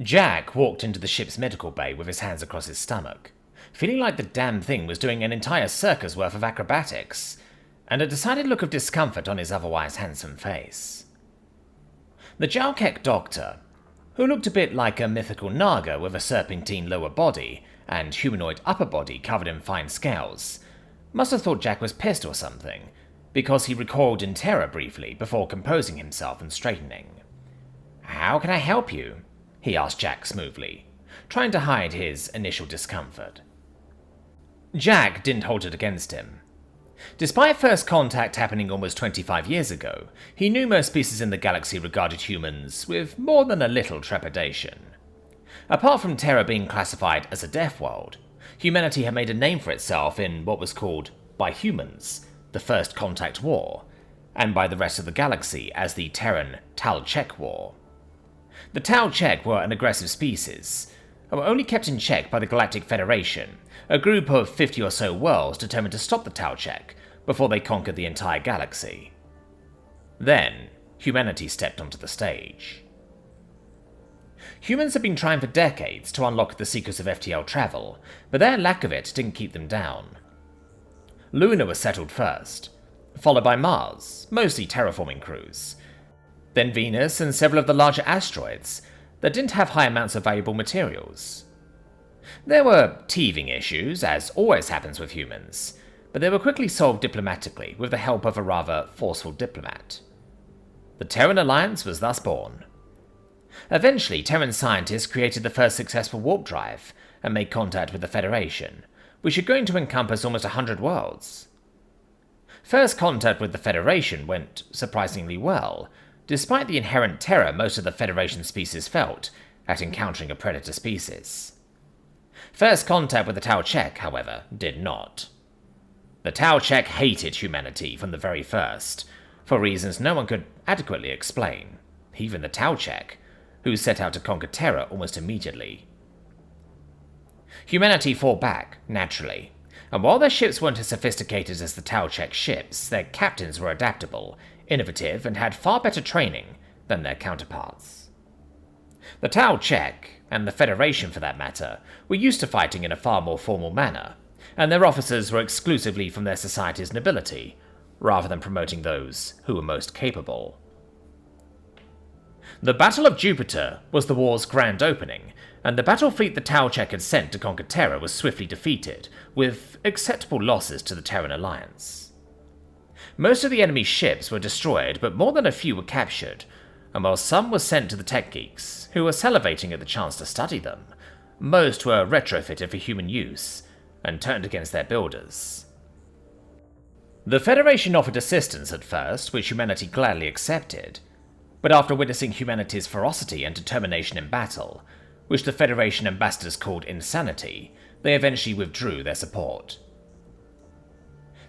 Jack walked into the ship's medical bay with his hands across his stomach, feeling like the damn thing was doing an entire circus worth of acrobatics, and a decided look of discomfort on his otherwise handsome face. The Jalkek doctor, who looked a bit like a mythical Naga with a serpentine lower body and humanoid upper body covered in fine scales, must have thought Jack was pissed or something, because he recoiled in terror briefly before composing himself and straightening. "How can I help you?" he asked Jack smoothly, trying to hide his initial discomfort. Jack didn't hold it against him. Despite first contact happening almost 25 years ago, he knew most species in the galaxy regarded humans with more than a little trepidation. Apart from Terra being classified as a death world, humanity had made a name for itself in what was called, by humans, the First Contact War, and by the rest of the galaxy as the Terran Tal-Chek War. The Tal-Chek were an aggressive species, and were only kept in check by the Galactic Federation, a group of 50 or so worlds determined to stop the Tal-Chek before they conquered the entire galaxy. Then, humanity stepped onto the stage. Humans had been trying for decades to unlock the secrets of FTL travel, but their lack of it didn't keep them down. Luna was settled first, followed by Mars, mostly terraforming crews, then Venus and several of the larger asteroids that didn't have high amounts of valuable materials. There were teething issues, as always happens with humans, but they were quickly solved diplomatically with the help of a rather forceful diplomat. The Terran Alliance was thus born. Eventually, Terran scientists created the first successful warp drive and made contact with the Federation, which are going to encompass almost 100 worlds. First contact with the Federation went surprisingly well, despite the inherent terror most of the Federation species felt at encountering a predator species. First contact with the Tal-Chek, however, did not. The Tal-Chek hated humanity from the very first, for reasons no one could adequately explain, even the Tal-Chek, who set out to conquer Terra almost immediately. Humanity fought back, naturally, and while their ships weren't as sophisticated as the Tal-Chek ships, their captains were adaptable, innovative, and had far better training than their counterparts. The Tal-Chek, and the Federation for that matter, were used to fighting in a far more formal manner, and their officers were exclusively from their society's nobility, rather than promoting those who were most capable. The Battle of Jupiter was the war's grand opening, and the battle fleet the Tal-Chek had sent to conquer Terra was swiftly defeated, with acceptable losses to the Terran Alliance. Most of the enemy's ships were destroyed, but more than a few were captured, and while some were sent to the tech geeks, who were salivating at the chance to study them, most were retrofitted for human use, and turned against their builders. The Federation offered assistance at first, which humanity gladly accepted, but after witnessing humanity's ferocity and determination in battle, which the Federation ambassadors called insanity, they eventually withdrew their support.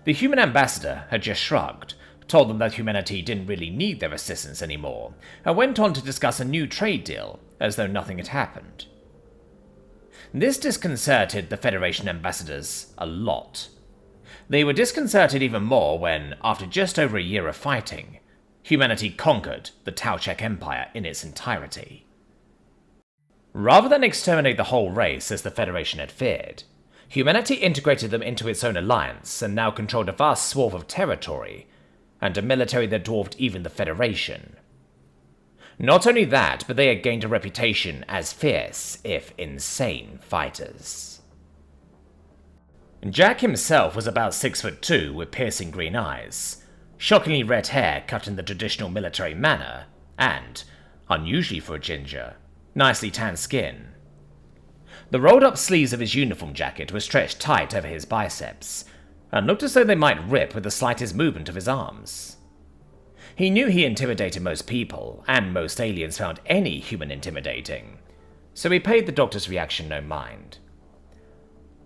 The human ambassador had just shrugged, told them that humanity didn't really need their assistance anymore, and went on to discuss a new trade deal, as though nothing had happened. This disconcerted the Federation ambassadors a lot. They were disconcerted even more when, after just over a year of fighting, humanity conquered the Tal-Chek Empire in its entirety. Rather than exterminate the whole race as the Federation had feared, humanity integrated them into its own alliance and now controlled a vast swath of territory, and a military that dwarfed even the Federation. Not only that, but they had gained a reputation as fierce, if insane, fighters. Jack himself was about 6'2", with piercing green eyes, shockingly red hair cut in the traditional military manner, and, unusually for a ginger, nicely tanned skin. The rolled-up sleeves of his uniform jacket were stretched tight over his biceps, and looked as though they might rip with the slightest movement of his arms. He knew he intimidated most people, and most aliens found any human intimidating, so he paid the doctor's reaction no mind.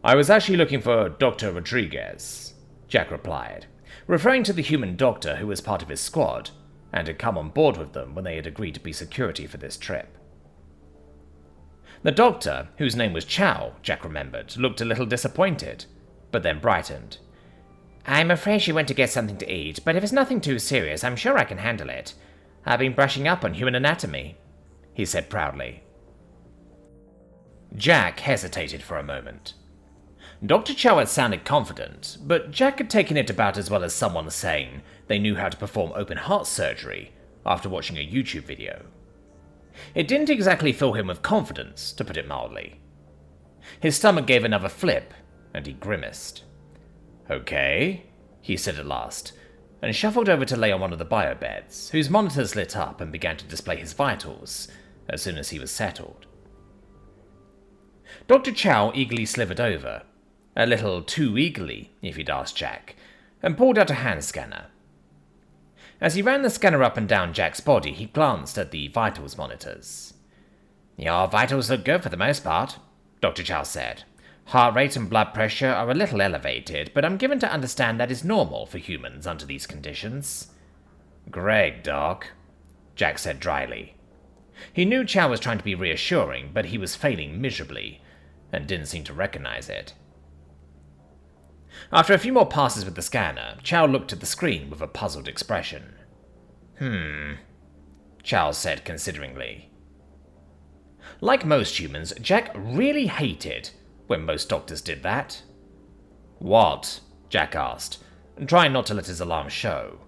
"I was actually looking for Dr. Rodriguez," Jack replied, referring to the human doctor who was part of his squad, and had come on board with them when they had agreed to be security for this trip. The doctor, whose name was Chow, Jack remembered, looked a little disappointed, but then brightened. "I'm afraid she went to get something to eat, but if it's nothing too serious, I'm sure I can handle it. I've been brushing up on human anatomy," he said proudly. Jack hesitated for a moment. Dr. Chow had sounded confident, but Jack had taken it about as well as someone saying they knew how to perform open heart surgery after watching a YouTube video. It didn't exactly fill him with confidence, to put it mildly. His stomach gave another flip, and he grimaced. "Okay," he said at last, and shuffled over to lay on one of the biobeds, whose monitors lit up and began to display his vitals as soon as he was settled. Dr. Chow eagerly slithered over, a little too eagerly, if you'd ask Jack, and pulled out a hand scanner. As he ran the scanner up and down Jack's body, he glanced at the vitals monitors. "Your vitals look good for the most part," Dr. Chow said. "Heart rate and blood pressure are a little elevated, but I'm given to understand that is normal for humans under these conditions." "Great, Doc," Jack said dryly. He knew Chow was trying to be reassuring, but he was failing miserably, and didn't seem to recognize it. After a few more passes with the scanner, Chow looked at the screen with a puzzled expression. Chow said consideringly. Like most humans, Jack really hated when most doctors did that. "What?" Jack asked, trying not to let his alarm show.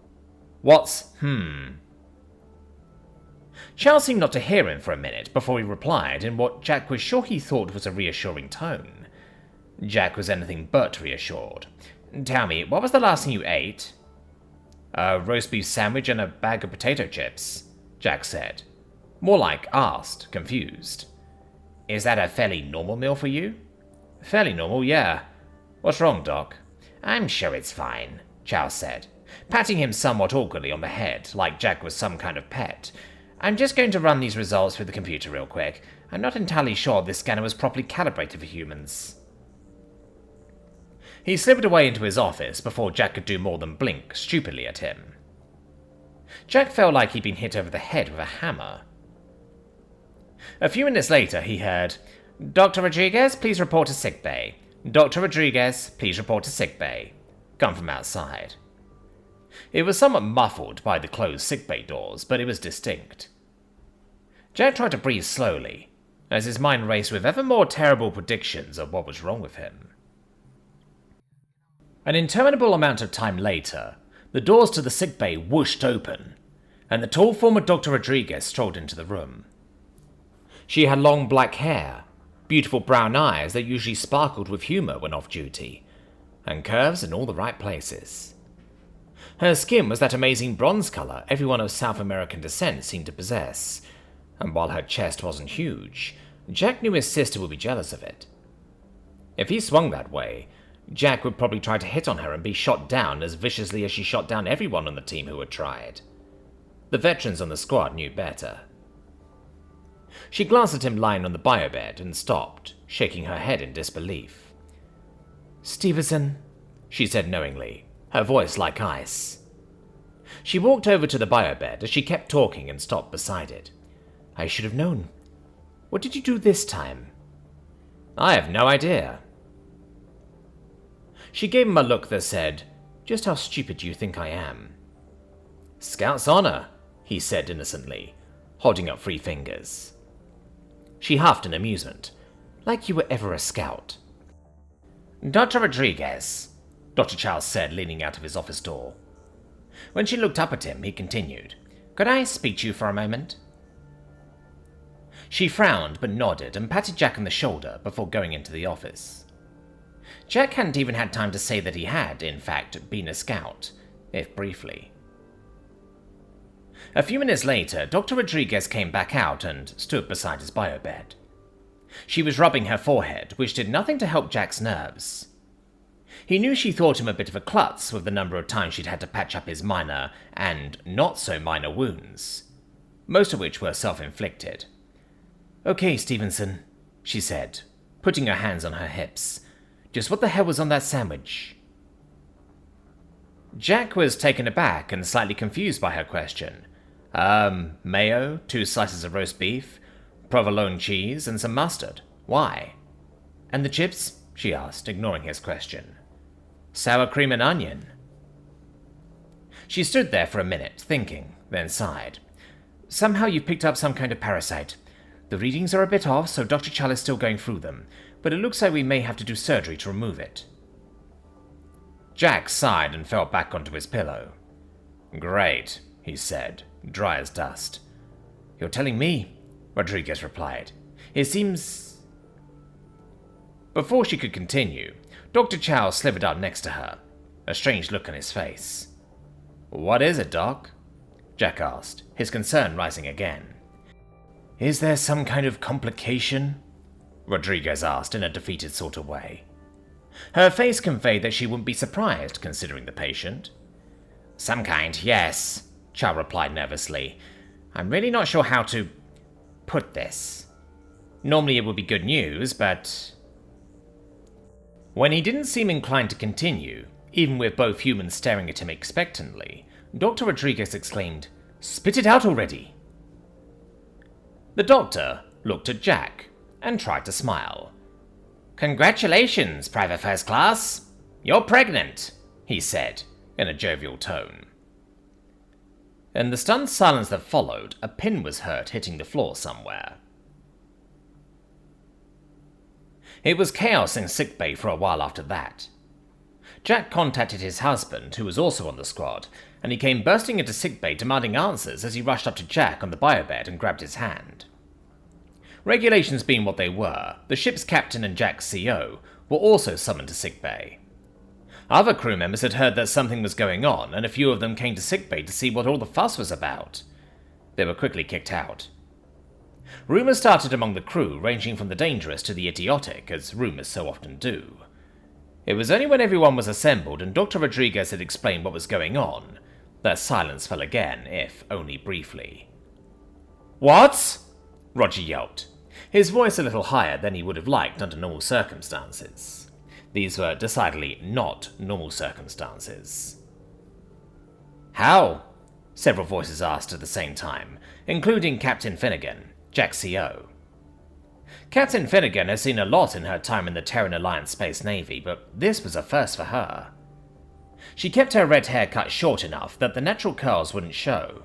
"What's Chow seemed not to hear him for a minute before he replied in what Jack was sure he thought was a reassuring tone. Jack was anything but reassured. "Tell me, what was the last thing you ate?" "A roast beef sandwich and a bag of potato chips," Jack said. More like asked, confused. "Is that a fairly normal meal for you?" "Fairly normal, yeah. What's wrong, Doc?" "I'm sure it's fine," Chow said, patting him somewhat awkwardly on the head, like Jack was some kind of pet. "I'm just going to run these results through the computer real quick. I'm not entirely sure this scanner was properly calibrated for humans." He slipped away into his office before Jack could do more than blink stupidly at him. Jack felt like he'd been hit over the head with a hammer. A few minutes later, he heard, "Dr. Rodriguez, please report to sickbay. Dr. Rodriguez, please report to sickbay," come from outside. It was somewhat muffled by the closed sickbay doors, but it was distinct. Jack tried to breathe slowly, as his mind raced with ever more terrible predictions of what was wrong with him. An interminable amount of time later, the doors to the sickbay whooshed open, and the tall form of Dr. Rodriguez strolled into the room. She had long black hair, beautiful brown eyes that usually sparkled with humor when off duty, and curves in all the right places. Her skin was that amazing bronze color everyone of South American descent seemed to possess, and while her chest wasn't huge, Jack knew his sister would be jealous of it. If he swung that way, Jack would probably try to hit on her and be shot down as viciously as she shot down everyone on the team who had tried. The veterans on the squad knew better. She glanced at him lying on the biobed and stopped, shaking her head in disbelief. "Stevenson," she said knowingly, her voice like ice. She walked over to the biobed as she kept talking and stopped beside it. "I should have known. What did you do this time?" "I have no idea." She gave him a look that said, "Just how stupid do you think I am?" "Scout's honor," he said innocently, holding up 3 fingers. She huffed in amusement. "Like you were ever a scout." "Dr. Rodriguez," Dr. Charles said, leaning out of his office door. When she looked up at him, he continued, "Could I speak to you for a moment?" She frowned but nodded and patted Jack on the shoulder before going into the office. Jack hadn't even had time to say that he had, in fact, been a scout, if briefly. A few minutes later, Dr. Rodriguez came back out and stood beside his biobed. She was rubbing her forehead, which did nothing to help Jack's nerves. He knew she thought him a bit of a klutz with the number of times she'd had to patch up his minor and not-so-minor wounds, most of which were self-inflicted. "Okay, Stevenson," she said, putting her hands on her hips. "Just what the hell was on that sandwich?" Jack was taken aback and slightly confused by her question. Mayo, 2 slices of roast beef, provolone cheese, and some mustard. Why?" "And the chips?" she asked, ignoring his question. "Sour cream and onion." She stood there for a minute, thinking, then sighed. "Somehow you've picked up some kind of parasite. The readings are a bit off, so Dr. Chow is still going through them, but it looks like we may have to do surgery to remove it. Jack sighed and fell back onto his pillow. Great, he said, dry as dust. You're telling me, Rodriguez replied. It seems... Before she could continue, Dr. Chow slithered up next to her, a strange look on his face. What is it, Doc? Jack asked, his concern rising again. Is there some kind of complication? Rodriguez asked in a defeated sort of way. Her face conveyed that she wouldn't be surprised, considering the patient. Some kind, yes, Chow replied nervously. I'm really not sure how to put this. Normally it would be good news, but... When he didn't seem inclined to continue, even with both humans staring at him expectantly, Dr. Rodriguez exclaimed, Spit it out already! The doctor looked at Jack and tried to smile. Congratulations, Private First Class! You're pregnant, he said, in a jovial tone. In the stunned silence that followed, a pin was heard hitting the floor somewhere. It was chaos in sickbay for a while after that. Jack contacted his husband, who was also on the squad, and he came bursting into sickbay demanding answers as he rushed up to Jack on the biobed and grabbed his hand. Regulations being what they were, the ship's captain and Jack's CO were also summoned to sickbay. Other crew members had heard that something was going on, and a few of them came to sickbay to see what all the fuss was about. They were quickly kicked out. Rumours started among the crew, ranging from the dangerous to the idiotic, as rumours so often do. It was only when everyone was assembled and Dr. Rodriguez had explained what was going on that silence fell again, if only briefly. What? Roger yelped, his voice a little higher than he would have liked under normal circumstances. These were decidedly not normal circumstances. How? Several voices asked at the same time, including Captain Finnegan, Jack's CO. Captain Finnegan has seen a lot in her time in the Terran Alliance Space Navy, but this was a first for her. She kept her red hair cut short enough that the natural curls wouldn't show,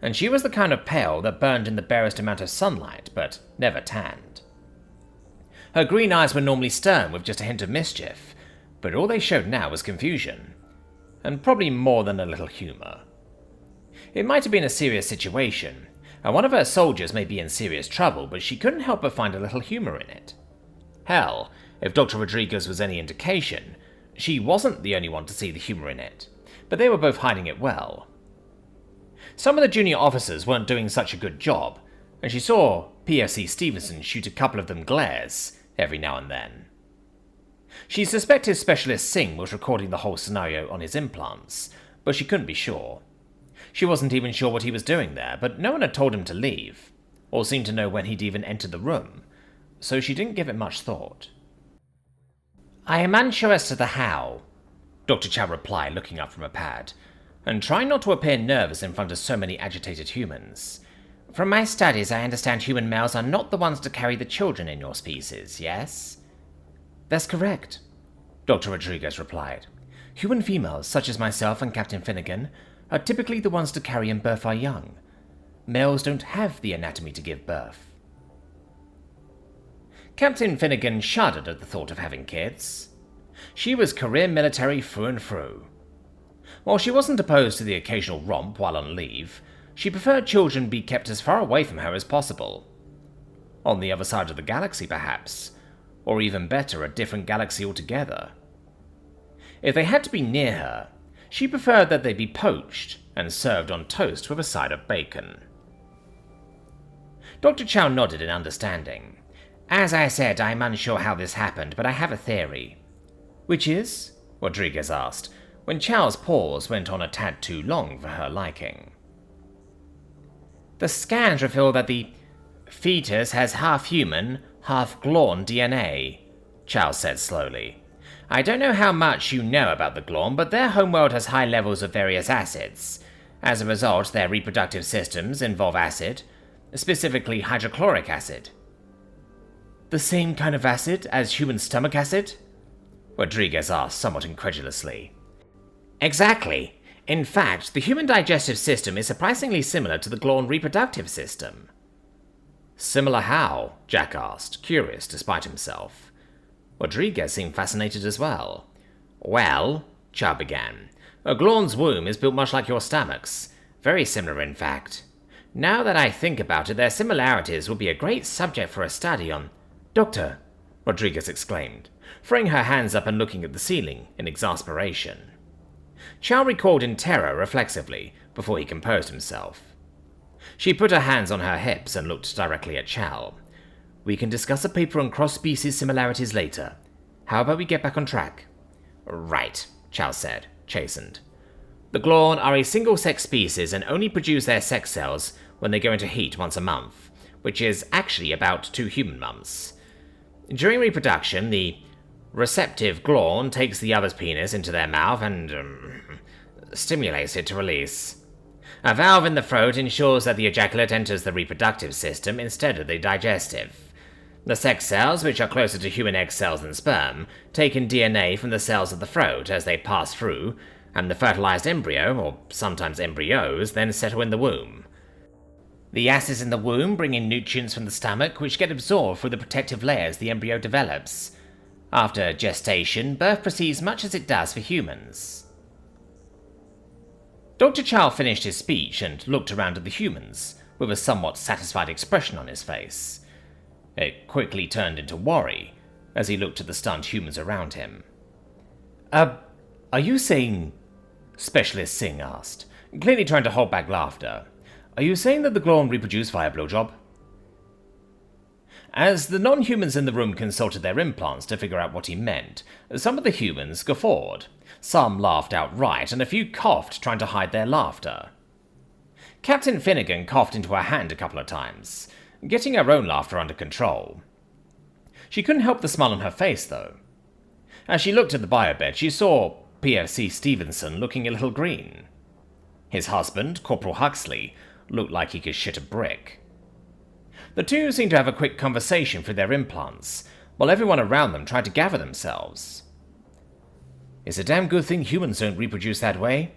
and she was the kind of pale that burned in the barest amount of sunlight, but never tanned. Her green eyes were normally stern with just a hint of mischief, but all they showed now was confusion, and probably more than a little humour. It might have been a serious situation, and one of her soldiers may be in serious trouble, but she couldn't help but find a little humour in it. Hell, if Dr. Rodriguez was any indication, she wasn't the only one to see the humour in it, but they were both hiding it well. Some of the junior officers weren't doing such a good job, and she saw PFC Stevenson shoot a couple of them glares every now and then. She suspected Specialist Singh was recording the whole scenario on his implants, but she couldn't be sure. She wasn't even sure what he was doing there, but no one had told him to leave, or seemed to know when he'd even entered the room, so she didn't give it much thought. I am unsure as to the how, Dr. Chow replied, looking up from a pad, and trying not to appear nervous in front of so many agitated humans. From my studies, I understand human males are not the ones to carry the children in your species, yes? That's correct, Dr. Rodriguez replied. Human females, such as myself and Captain Finnegan, are typically the ones to carry and birth our young. Males don't have the anatomy to give birth. Captain Finnegan shuddered at the thought of having kids. She was career military through and through. While she wasn't opposed to the occasional romp while on leave, she preferred children be kept as far away from her as possible. On the other side of the galaxy, perhaps, or even better, a different galaxy altogether. If they had to be near her, she preferred that they be poached and served on toast with a side of bacon. Dr. Chow nodded in understanding. As I said, I'm unsure how this happened, but I have a theory. Which is? Rodriguez asked, when Chow's pause went on a tad too long for her liking. The scans reveal that the fetus has half human, half Glorn DNA, Chow said slowly. I don't know how much you know about the Glorn, but their homeworld has high levels of various acids. As a result, their reproductive systems involve acid, specifically hydrochloric acid. The same kind of acid as human stomach acid? Rodriguez asked somewhat incredulously. Exactly. In fact, the human digestive system is surprisingly similar to the Glorn reproductive system. Similar how? Jack asked, curious despite himself. Rodriguez seemed fascinated as well. Well, Chow began, a Glorn's womb is built much like your stomach's. Very similar, in fact. Now that I think about it, their similarities would be a great subject for a study on... Doctor, Rodriguez exclaimed, throwing her hands up and looking at the ceiling in exasperation. Chow recoiled in terror reflexively before he composed himself. She put her hands on her hips and looked directly at Chow. We can discuss a paper on cross-species similarities later. How about we get back on track? Right, Chow said, chastened. The Glorn are a single-sex species and only produce their sex cells when they go into heat once a month, which is actually about 2 human months. During reproduction, the receptive Glorn takes the other's penis into their mouth and stimulates it to release. A valve in the throat ensures that the ejaculate enters the reproductive system instead of the digestive. The sex cells, which are closer to human egg cells than sperm, take in DNA from the cells of the throat as they pass through, and the fertilized embryo, or sometimes embryos, then settle in the womb. The acids in the womb bring in nutrients from the stomach, which get absorbed through the protective layers the embryo develops. After gestation, birth proceeds much as it does for humans. Dr. Chow finished his speech and looked around at the humans, with a somewhat satisfied expression on his face. It quickly turned into worry, as he looked at the stunned humans around him. Are you saying... Specialist Singh asked, clearly trying to hold back laughter. Are you saying that the Glorn reproduce via blowjob? As the non-humans in the room consulted their implants to figure out what he meant, some of the humans guffawed. Some laughed outright, and a few coughed, trying to hide their laughter. Captain Finnegan coughed into her hand a couple of times, getting her own laughter under control. She couldn't help the smile on her face, though. As she looked at the biobed, she saw PFC Stevenson looking a little green. His husband, Corporal Huxley, looked like he could shit a brick. The two seemed to have a quick conversation through their implants, while everyone around them tried to gather themselves. It's a damn good thing humans don't reproduce that way,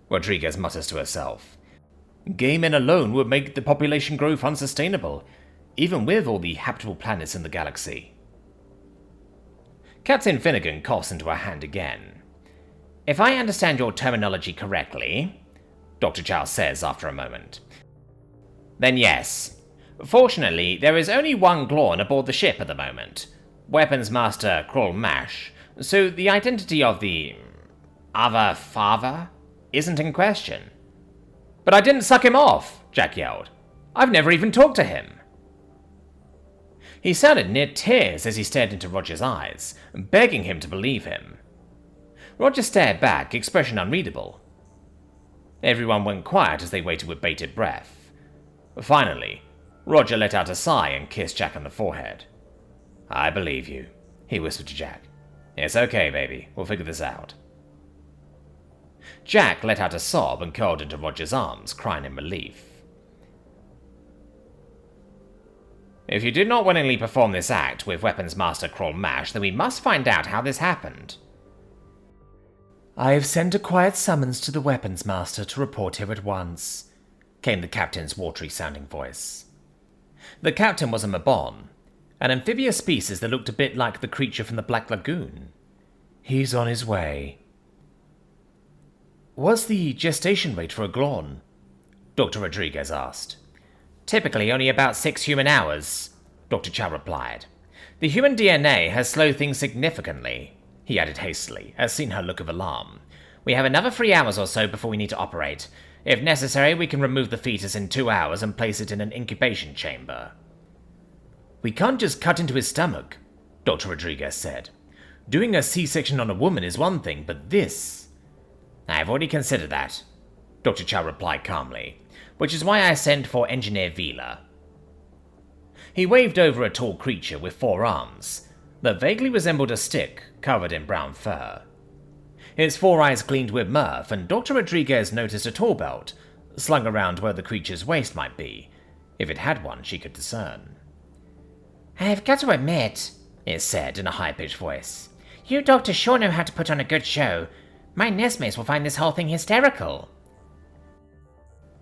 Rodriguez mutters to herself. Gay men alone would make the population growth unsustainable, even with all the habitable planets in the galaxy. Captain Finnegan coughs into her hand again. If I understand your terminology correctly, Dr. Chow says after a moment, then yes. Fortunately, there is only one Glorn aboard the ship at the moment, Weapons Master Kroll Mash, so the identity of the other father isn't in question. But I didn't suck him off, Jack yelled. I've never even talked to him. He sounded near tears as he stared into Roger's eyes, begging him to believe him. Roger stared back, expression unreadable. Everyone went quiet as they waited with bated breath. Finally, Roger let out a sigh and kissed Jack on the forehead. I believe you, he whispered to Jack. It's okay, baby. We'll figure this out. Jack let out a sob and curled into Roger's arms, crying in relief. If you did not willingly perform this act with Weapons Master Kroll Mash, then we must find out how this happened. I have sent a quiet summons to the Weapons Master to report here at once, came the captain's watery-sounding voice. The captain was a Mabon, an amphibious species that looked a bit like the creature from the Black Lagoon. He's on his way. What's the gestation rate for a Glorn? Dr. Rodriguez asked. Typically only about 6 human hours, Dr. Chow replied. The human DNA has slowed things significantly, he added hastily, as seen her look of alarm. We have another 3 hours or so before we need to operate. If necessary, we can remove the fetus in 2 hours and place it in an incubation chamber. We can't just cut into his stomach, Dr. Rodriguez said. Doing a C-section on a woman is one thing, but this... I've already considered that, Dr. Chow replied calmly, which is why I sent for Engineer Vila. He waved over a tall creature with 4 arms that vaguely resembled a stick covered in brown fur. Its 4 eyes gleamed with mirth, and Dr. Rodriguez noticed a tool belt slung around where the creature's waist might be, if it had one she could discern. I've got to admit, it said in a high-pitched voice, you doctors sure know how to put on a good show. My nestmates will find this whole thing hysterical.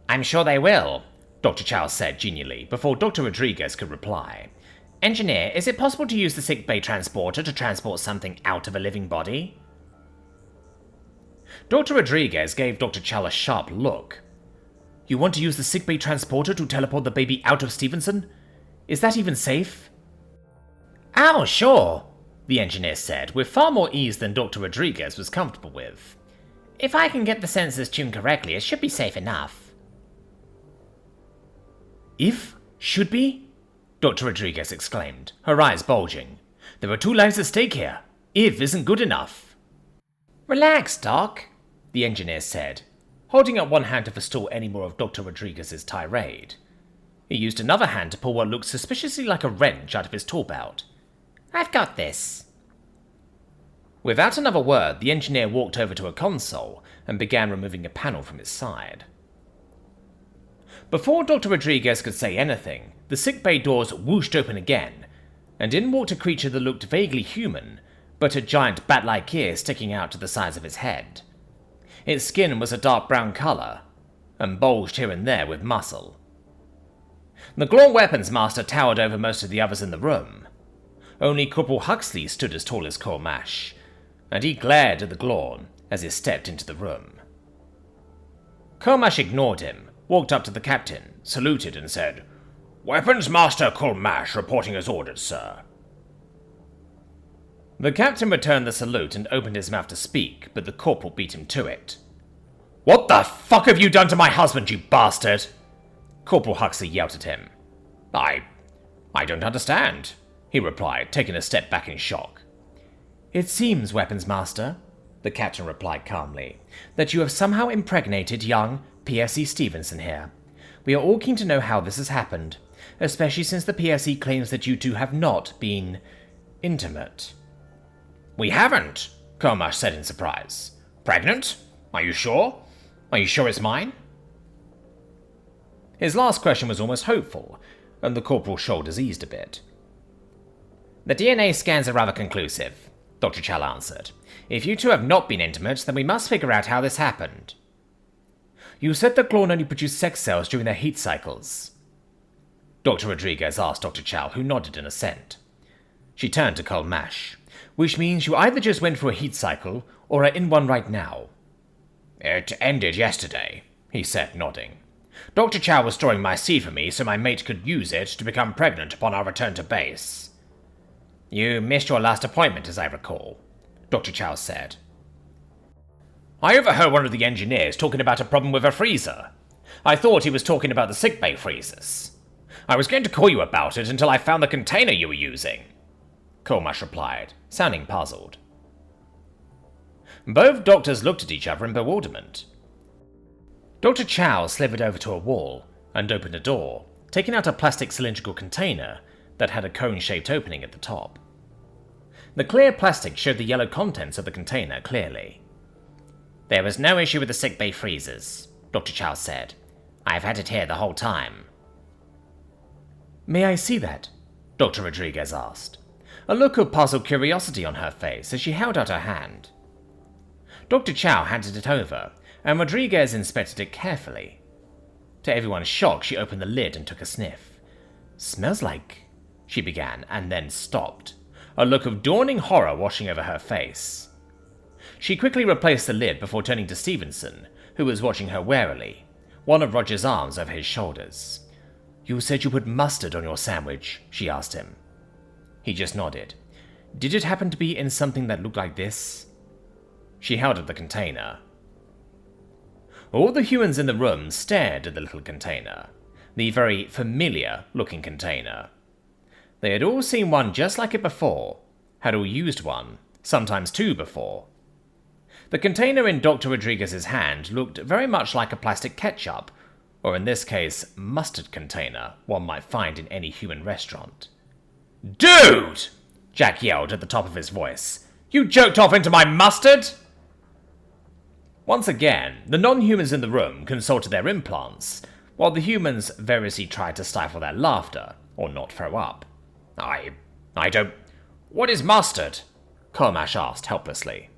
I'm sure they will, Dr. Chow said genially, before Dr. Rodriguez could reply. Engineer, is it possible to use the sickbay transporter to transport something out of a living body? Dr. Rodriguez gave Dr. Chow a sharp look. You want to use the sickbay transporter to teleport the baby out of Stevenson? Is that even safe? Oh, sure, the engineer said, with far more ease than Dr. Rodriguez was comfortable with. If I can get the sensors tuned correctly, it should be safe enough. If? Should be? Dr. Rodriguez exclaimed, her eyes bulging. There are 2 lives at stake here. If isn't good enough. Relax, Doc, the engineer said, holding up one hand to forestall any more of Dr. Rodriguez's tirade. He used another hand to pull what looked suspiciously like a wrench out of his tool belt. I've got this. Without another word, the engineer walked over to a console and began removing a panel from its side. Before Dr. Rodriguez could say anything, the sickbay doors whooshed open again, and in walked a creature that looked vaguely human, but had giant bat-like ears sticking out to the sides of its head. Its skin was a dark brown colour, and bulged here and there with muscle. The Glorn weapons master towered over most of the others in the room. Only Corporal Huxley stood as tall as Colmash, and he glared at the Glorn as he stepped into the room. Colmash ignored him, walked up to the captain, saluted and said, Weapons Master Colmash reporting as ordered, sir. The captain returned the salute and opened his mouth to speak, but the corporal beat him to it. What the fuck have you done to my husband, you bastard? Corporal Huxley yelled at him. I don't understand, he replied, taking a step back in shock. It seems, Weapons Master, the captain replied calmly, that you have somehow impregnated young PSC Stevenson here. We are all keen to know how this has happened, especially since the PSC claims that you two have not been intimate. We haven't, Colmash said in surprise. Pregnant? Are you sure? Are you sure it's mine? His last question was almost hopeful, and the corporal's shoulders eased a bit. The DNA scans are rather conclusive, Dr. Chow answered. If you two have not been intimate, then we must figure out how this happened. You said that Glorn only produced sex cells during their heat cycles. Dr. Rodriguez asked Dr. Chow, who nodded in assent. She turned to Colmash. Which means you either just went through a heat cycle, or are in one right now. It ended yesterday, he said, nodding. Dr. Chow was storing my seed for me so my mate could use it to become pregnant upon our return to base. You missed your last appointment, as I recall, Dr. Chow said. I overheard one of the engineers talking about a problem with a freezer. I thought he was talking about the sickbay freezers. I was going to call you about it until I found the container you were using, Colmash replied, sounding puzzled. Both doctors looked at each other in bewilderment. Dr. Chow slithered over to a wall and opened a door, taking out a plastic cylindrical container that had a cone-shaped opening at the top. The clear plastic showed the yellow contents of the container clearly. There was no issue with the sickbay freezers, Dr. Chow said. I've had it here the whole time. May I see that? Dr. Rodriguez asked, a look of puzzled curiosity on her face as she held out her hand. Dr. Chow handed it over, and Rodriguez inspected it carefully. To everyone's shock, she opened the lid and took a sniff. Smells like... she began, and then stopped, a look of dawning horror washing over her face. She quickly replaced the lid before turning to Stevenson, who was watching her warily, one of Roger's arms over his shoulders. You said you put mustard on your sandwich, she asked him. He just nodded. Did it happen to be in something that looked like this? She held up the container. All the humans in the room stared at the little container, the very familiar-looking container. They had all seen one just like it before, had all used one, sometimes two before. The container in Dr. Rodriguez's hand looked very much like a plastic ketchup, or in this case, mustard container one might find in any human restaurant. Dude! Jack yelled at the top of his voice. You joked off into my mustard? Once again, the non-humans in the room consulted their implants, while the humans variously tried to stifle their laughter, or not throw up. I don't... What is mustard? Colmash asked helplessly.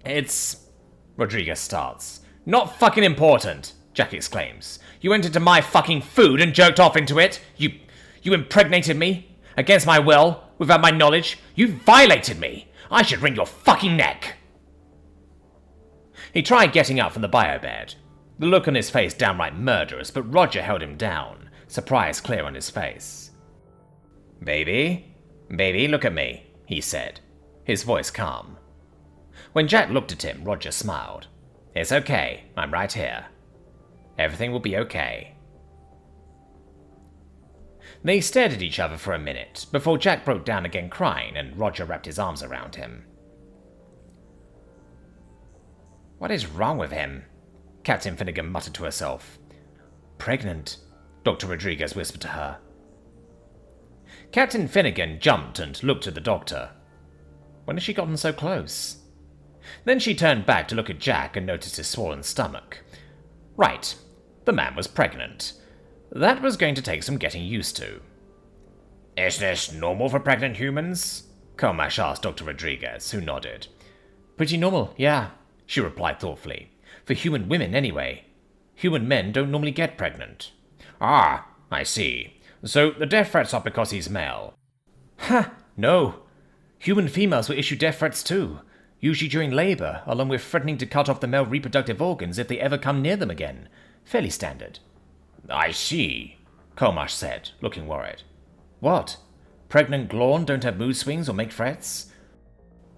It's... Rodriguez starts. Not fucking important, Jack exclaims. You went into my fucking food and jerked off into it. You impregnated me, against my will, without my knowledge. You violated me. I should wring your fucking neck. He tried getting up from the bio-bed, the look on his face downright murderous, but Roger held him down, surprise clear on his face. Baby, look at me, he said, his voice calm. When Jack looked at him, Roger smiled. It's okay, I'm right here. Everything will be okay. They stared at each other for a minute, before Jack broke down again crying and Roger wrapped his arms around him. What is wrong with him? Captain Finnegan muttered to herself. Pregnant, Dr. Rodriguez whispered to her. Captain Finnegan jumped and looked at the doctor. When had she gotten so close? Then she turned back to look at Jack and noticed his swollen stomach. Right, the man was pregnant. That was going to take some getting used to. Is this normal for pregnant humans? Comash asked Dr. Rodriguez, who nodded. Pretty normal, yeah, she replied thoughtfully. For human women, anyway. Human men don't normally get pregnant. Ah, I see. So the death threats are because he's male. Ha, no. Human females will issue death threats too, usually during labor, along with threatening to cut off the male reproductive organs if they ever come near them again. Fairly standard. I see, Comash said, looking worried. What? Pregnant Glorn don't have mood swings or make threats?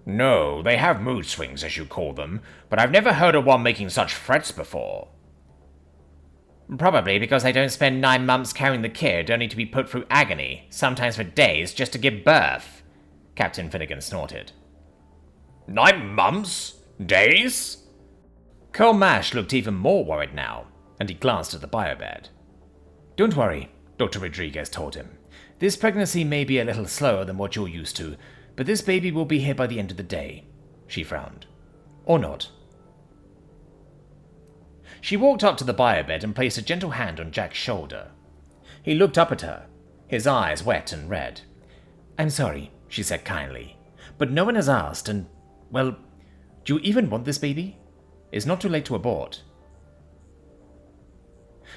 No, they have mood swings, as you call them, but I've never heard of one making such threats before. Probably because they don't spend 9 months carrying the kid, only to be put through agony, sometimes for days, just to give birth, Captain Finnegan snorted. 9 months? Days? Comash looked even more worried now, and he glanced at the bio-bed. Don't worry, Dr. Rodriguez told him. This pregnancy may be a little slower than what you're used to, but this baby will be here by the end of the day. She frowned. Or not. She walked up to the bio-bed and placed a gentle hand on Jack's shoulder. He looked up at her, his eyes wet and red. I'm sorry, she said kindly, but no one has asked and, well, do you even want this baby? It's not too late to abort.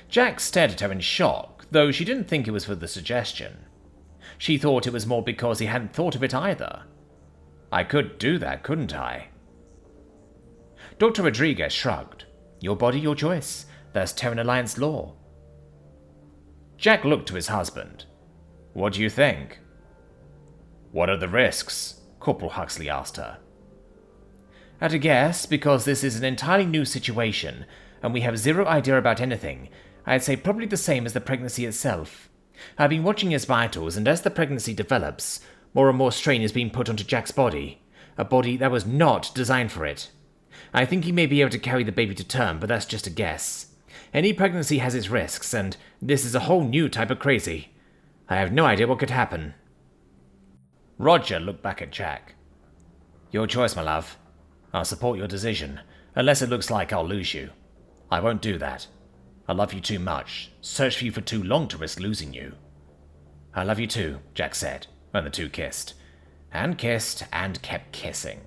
Jack stared at her in shock, though she didn't think it was for the suggestion. She thought it was more because he hadn't thought of it either. I could do that, couldn't I? Dr. Rodriguez shrugged. Your body, your choice. That's Terran Alliance law. Jack looked to his husband. What do you think? What are the risks? Corporal Huxley asked her. At a guess, because this is an entirely new situation, and we have zero idea about anything, I'd say probably the same as the pregnancy itself. I've been watching his vitals, and as the pregnancy develops, more and more strain is being put onto Jack's body. A body that was not designed for it. I think he may be able to carry the baby to term, but that's just a guess. Any pregnancy has its risks, and this is a whole new type of crazy. I have no idea what could happen. Roger looked back at Jack. Your choice, my love. I'll support your decision, unless it looks like I'll lose you. I won't do that. I love you too much, searched for you for too long to risk losing you. I love you too, Jack said, and the two kissed. And kissed, and kept kissing.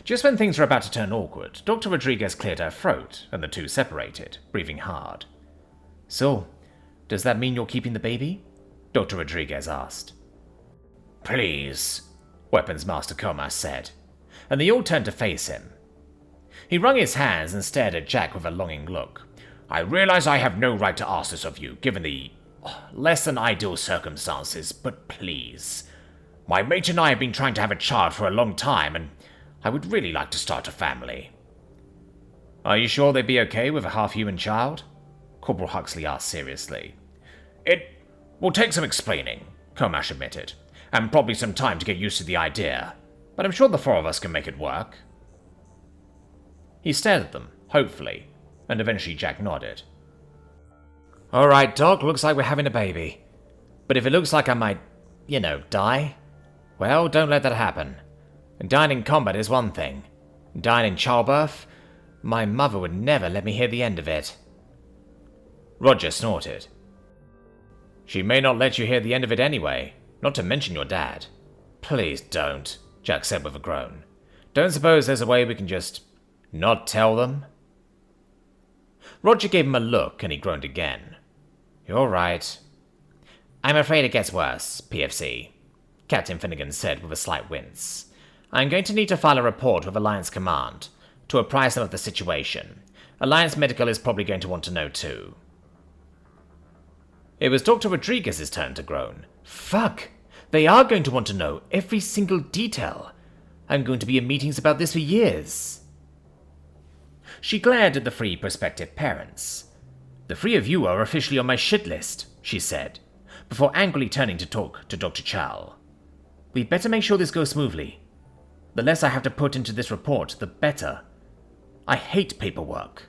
Just when things were about to turn awkward, Dr. Rodriguez cleared her throat, and the two separated, breathing hard. So, does that mean you're keeping the baby? Dr. Rodriguez asked. Please, Weapons Master Comas said, and they all turned to face him. He wrung his hands and stared at Jack with a longing look. I realize I have no right to ask this of you, given the less than ideal circumstances, but please. My mate and I have been trying to have a child for a long time, and I would really like to start a family. Are you sure they'd be okay with a half-human child? Corporal Huxley asked seriously. It will take some explaining, Comash admitted, and probably some time to get used to the idea, but I'm sure the 4 of us can make it work. He stared at them, hopefully, and eventually Jack nodded. All right, Doc, looks like we're having a baby. But if it looks like I might, die, well, don't let that happen. Dying in combat is one thing. Dying in childbirth? My mother would never let me hear the end of it. Roger snorted. She may not let you hear the end of it anyway, not to mention your dad. Please don't, Jack said with a groan. Don't suppose there's a way we can just not tell them? Roger gave him a look, and he groaned again. You're right. I'm afraid it gets worse, PFC, Captain Finnegan said with a slight wince. I'm going to need to file a report with Alliance Command to apprise them of the situation. Alliance Medical is probably going to want to know too. It was Dr. Rodriguez's turn to groan. Fuck! They are going to want to know every single detail. I'm going to be in meetings about this for years. She glared at the three prospective parents. The three of you are officially on my shit list, she said, before angrily turning to talk to Dr. Chow. We'd better make sure this goes smoothly. The less I have to put into this report, the better. I hate paperwork.